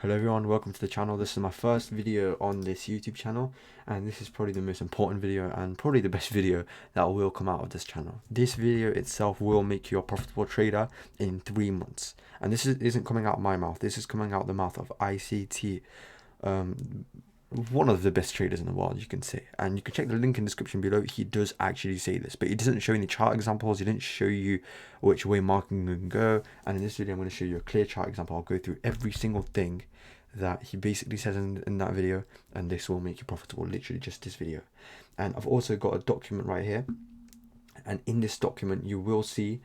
Hello everyone, welcome to the channel. This is my first video on this YouTube channel, and this is probably the most important video and probably the best video that will come out of this channel. This video itself will make you a profitable trader in 3 months. And this isn't coming out of my mouth, this is coming out of the mouth of ICT, one of the best traders in the world, you can say. And you can check the link in the description below. He does actually say this, but he doesn't show any chart examples. He didn't show you which way marketing can go. And in this video, I'm going to show you a clear chart example. I'll go through every single thing that he basically says in that video, and this will make you profitable, literally just this video. And I've also got a document right here, and in this document you will see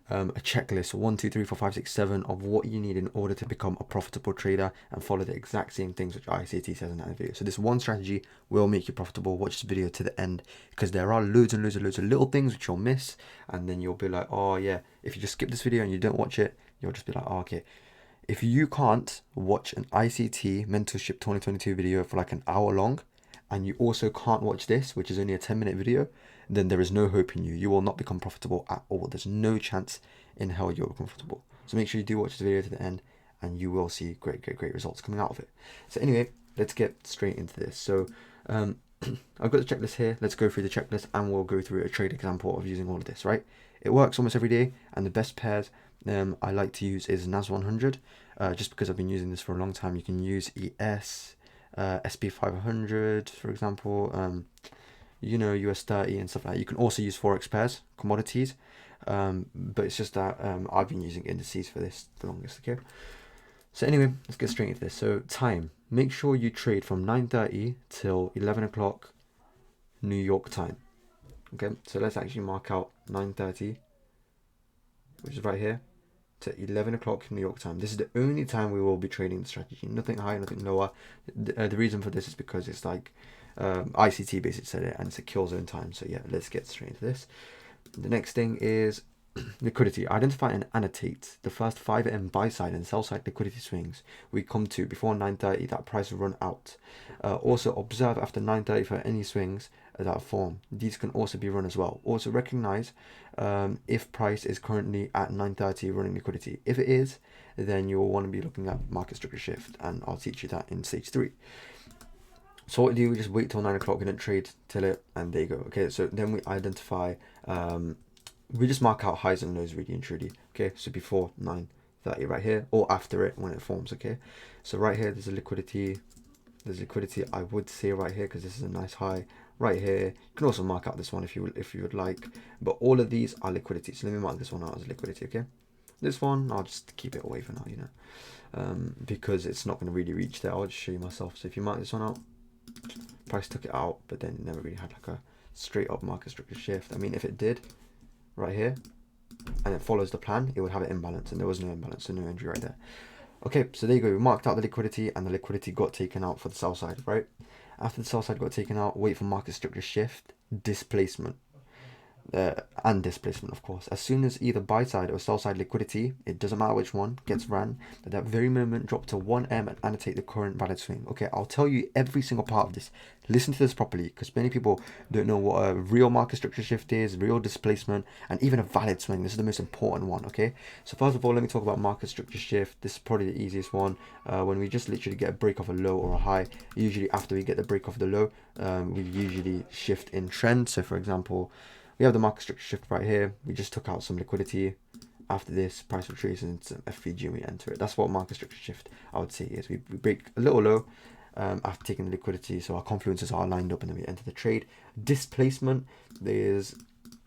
a checklist 1 2 3 4 5 6 7 of what you need in order to become a profitable trader and follow the exact same things which ICT says in that video. So this one strategy will make you profitable. Watch this video to the end, because there are loads and loads and loads of little things which you'll miss, and then you'll be like, oh yeah, if you just skip this video and you don't watch it, you'll just be like, oh, okay. If you can't watch an ICT Mentorship 2022 video for like an hour long, and you also can't watch this, which is only a 10-minute video, then there is no hope in you. You will not become profitable at all. There's no chance in hell you'll become profitable. So make sure you do watch this video to the end, and you will see great results coming out of it. So anyway, let's get straight into this. So I've got the checklist here. Let's go through the checklist, and we'll go through a trade example of using all of this, right? It works almost every day, and the best pairs I like to use is NAS 100, just because I've been using this for a long time. You can use ES, SP 500, for example, US 30 and stuff like that. You can also use Forex pairs, commodities, but it's just that I've been using indices for this the longest, okay? So anyway, let's get straight into this. So time, make sure you trade from 9:30 till 11 o'clock New York time. Okay, so let's actually mark out 9:30, which is right here, to 11 o'clock New York time. This is the only time we will be trading the strategy. Nothing higher, nothing lower. The reason for this is because it's like ICT basically said it, and it's a kill zone time. So yeah, let's get straight into this. The next thing is liquidity. Identify and annotate the first 5 AM buy side and sell side liquidity swings we come to before 9:30 that price will run out. Also observe after 9:30 for any swings that form. These can also be run as well. Also recognize if price is currently at 9:30 running liquidity. If it is, then you'll want to be looking at market structure shift, and I'll teach you that in stage 3. So what we do, we just wait till 9 o'clock, we don't trade till it, and there you go. Okay, so then we identify, we just mark out highs and lows really and truly. Okay, so before 9:30 right here, or after it when it forms. Okay, so right here there's a liquidity. There's liquidity, I would say, right here, because this is a nice high right here. You can also mark out this one if you would like, but all of these are liquidity. So let me mark this one out as liquidity. Okay, this one I'll just keep it away for now, because it's not going to really reach there. I'll just show you myself. So if you mark this one out, price took it out, but then never really had like a straight up market structure shift. I mean, if it did right here and it follows the plan, it would have an imbalance, and there was no imbalance, so no entry right there. Okay, so there you go. We marked out the liquidity, and the liquidity got taken out for the sell side, right? After the sell side got taken out, wait for market structure shift, displacement, and displacement, of course. As soon as either buy side or sell side liquidity, it doesn't matter which one, gets ran, at that very moment drop to 1M and annotate the current valid swing. Okay, I'll tell you every single part of this. Listen to this properly, because many people don't know what a real market structure shift is, real displacement, and even a valid swing. This is the most important one. Okay, so first of all, let me talk about market structure shift. This is probably the easiest one. When we just literally get a break of a low or a high, usually after we get the break of the low, we usually shift in trend. So for example, we have the market structure shift right here. We just took out some liquidity. After this, price retraces into FVG and we enter it. That's what market structure shift, I would say, is. We break a little low after taking the liquidity, so our confluences are lined up, and then we enter the trade. Displacement is,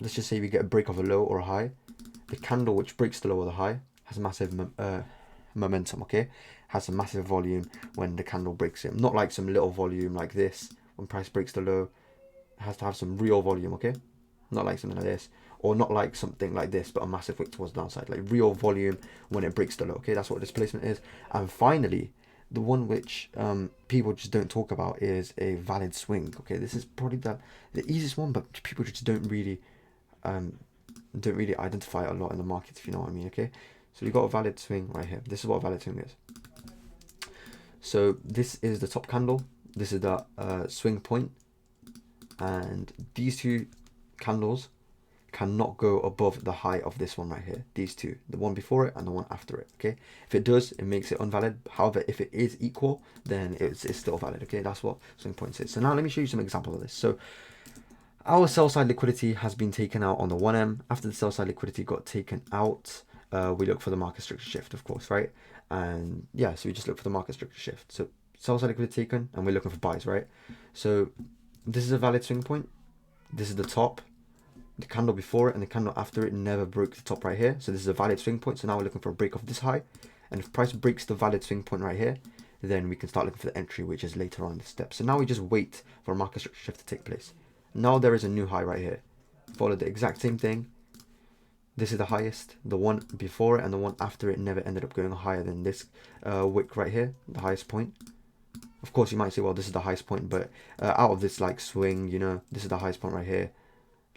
let's just say we get a break of a low or a high. The candle which breaks the low or the high has massive momentum, okay? Has a massive volume when the candle breaks it. Not like some little volume like this. When price breaks the low, it has to have some real volume, okay? Not like something like this, or not like something like this, but a massive wick towards the downside, like real volume when it breaks the low. Okay, that's what displacement is. And finally, the one which people just don't talk about is a valid swing. Okay, this is probably the easiest one, but people just don't really identify it a lot in the market, if you know what I mean. Okay, so we got a valid swing right here. This is what a valid swing is. So this is the top candle. This is the swing point, and these two candles cannot go above the high of this one right here. These two, the one before it and the one after it. Okay, if it does, it makes it invalid. However, if it is equal, then it's still valid. Okay, that's what swing points is. So now let me show you some examples of this. So our sell side liquidity has been taken out on the 1M. After the sell side liquidity got taken out, we look for the market structure shift, of course, right? And yeah, so we just look for the market structure shift. So sell side liquidity taken, and we're looking for buys, right? So this is a valid swing point. This is the top. The candle before it and the candle after it never broke the top right here. So this is a valid swing point. So now we're looking for a break of this high. And if price breaks the valid swing point right here, then we can start looking for the entry, which is later on in the step. So now we just wait for a market structure shift to take place. Now there is a new high right here. Follow the exact same thing. This is the highest. The one before it and the one after it never ended up going higher than this wick right here, the highest point. Of course, you might say, well, this is the highest point, but out of this like swing, you know, this is the highest point right here.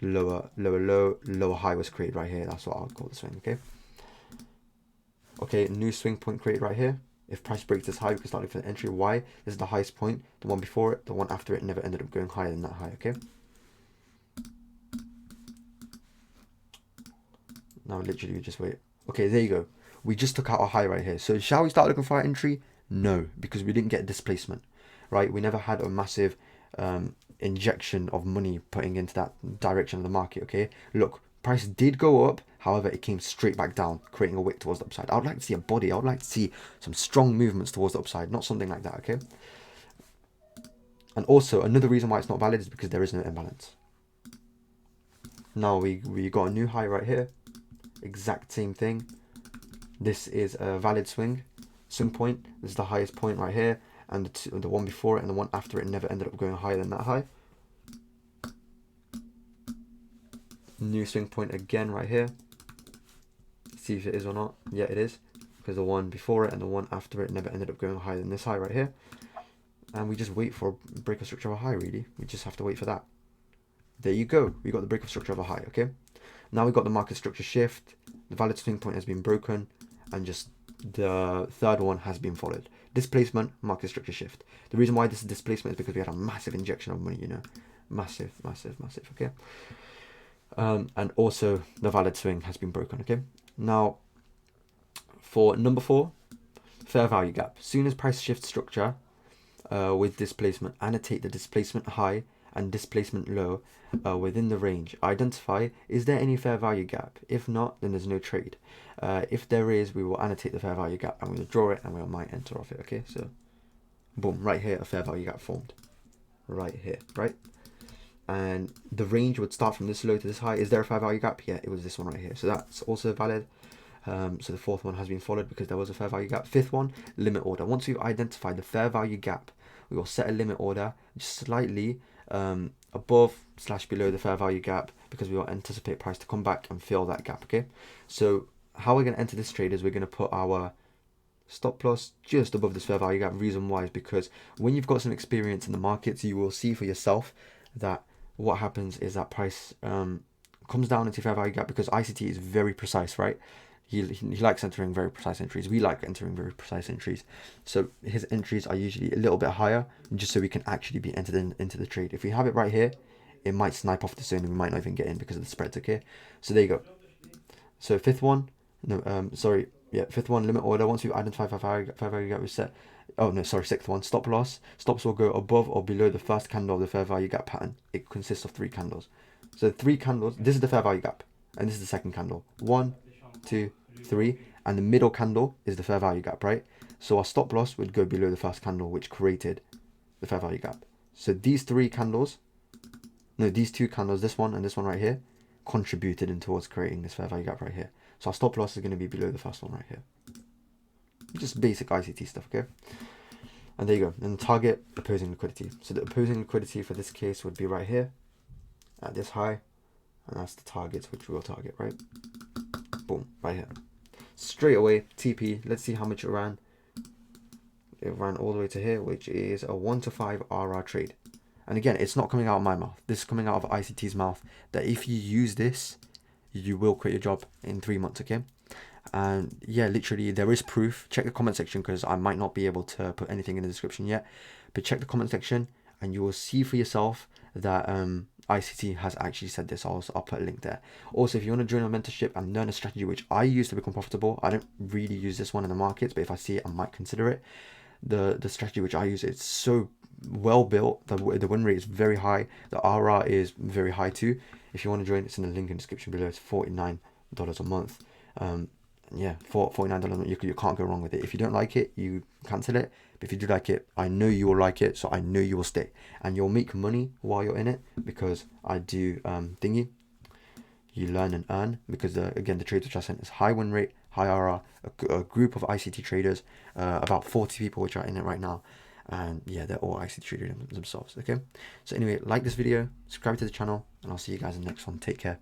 Lower low, lower high was created right here. That's what I'll call the swing. Okay. Okay, new swing point created right here. If price breaks this high, we can start looking for the entry. Why? This is the highest point. The one before it, the one after it never ended up going higher than that high. Okay. Now literally we just wait. Okay, there you go. We just took out a high right here. So shall we start looking for our entry? No, because we didn't get displacement, right? We never had a massive injection of money putting into that direction of the market. Okay, look, price did go up, however it came straight back down, creating a wick towards the upside. I would like to see a body. I would like to see some strong movements towards the upside, not something like that. Okay, and also another reason why it's not valid is because there is no imbalance. Now we got a new high right here, exact same thing. This is a valid swing point. This is the highest point right here, and the one before it and the one after it never ended up going higher than that high. New swing point again right here. See if it is or not. Yeah, it is, because the one before it and the one after it never ended up going higher than this high right here. And we just wait for a break of structure of a high, really. We just have to wait for that. There you go. We got the break of structure of a high, okay? Now we got the market structure shift. The valid swing point has been broken, and just the third one has been followed. Displacement, market structure shift. The reason why this is displacement is because we had a massive injection of money, you know, massive, okay. And also the valid swing has been broken, okay. Now for number 4, fair value gap. Soon as price shift structure with displacement, annotate the displacement high and displacement low within the range. Identify, is there any fair value gap? If not, then there's no trade. If there is, we will annotate the fair value gap and we'll draw it and we might enter off it. Okay, so boom, right here a fair value gap formed right here, right? And the range would start from this low to this high. Is there a fair value gap? Yeah, it was this one right here, so that's also valid. So the fourth one has been followed because there was a fair value gap. Fifth one, limit order. Once we've identified the fair value gap, we will set a limit order slightly above / below the fair value gap, because we will anticipate price to come back and fill that gap. Okay, so how we're going to enter this trade is we're going to put our stop loss just above this fair value gap. Reason why is because when you've got some experience in the markets, you will see for yourself that what happens is that price comes down into fair value gap, because ICT is very precise, right? He likes entering very precise entries. We like entering very precise entries. So his entries are usually a little bit higher, just so we can actually be entered into the trade. If we have it right here, it might snipe off the zone and we might not even get in because of the spreads, okay? So there you go. So fifth one, fifth one, limit order. Once we've identified fair value gap, we set, sixth one, stop loss. Stops will go above or below the first candle of the fair value gap pattern. It consists of 3 candles. So 3 candles, this is the fair value gap, and this is the second candle. 1, 2, 3, and the middle candle is the fair value gap, right? So our stop loss would go below the first candle, which created the fair value gap. So these 3 candles, these 2 candles, this one and this one right here, contributed in towards creating this fair value gap right here. So our stop loss is going to be below the first one right here. Just basic ICT stuff, okay? And there you go. And target, opposing liquidity. So the opposing liquidity for this case would be right here at this high, and that's the targets which we will target, right? Boom, right here. Straight away, TP, let's see how much it ran. It ran all the way to here, which is a 1 to 5 RR trade. And again, it's not coming out of my mouth. This is coming out of ICT's mouth, that if you use this, you will quit your job in 3 months, okay? And yeah, literally there is proof. Check the comment section, because I might not be able to put anything in the description yet, but check the comment section and you will see for yourself that ICT has actually said this. I'll put a link there. Also, if you want to join a mentorship and learn a strategy which I use to become profitable, I don't really use this one in the markets, but if I see it, I might consider it. The strategy which I use, it's so well built. The win rate is very high. The RR is very high too. If you want to join, it's in the link in the description below. It's $49 a month. Yeah, for $49 you can't go wrong with it. If you don't like it, you cancel it. But if you do like it, I know you will like it, so I know you will stay, and you'll make money while you're in it, because I do thingy. You learn and earn, because again, the trades which I sent is high win rate, high RR, a group of ICT traders, about 40 people which are in it right now, and yeah, they're all ICT traders themselves. Okay, so anyway, like this video, subscribe to the channel, and I'll see you guys in the next one. Take care.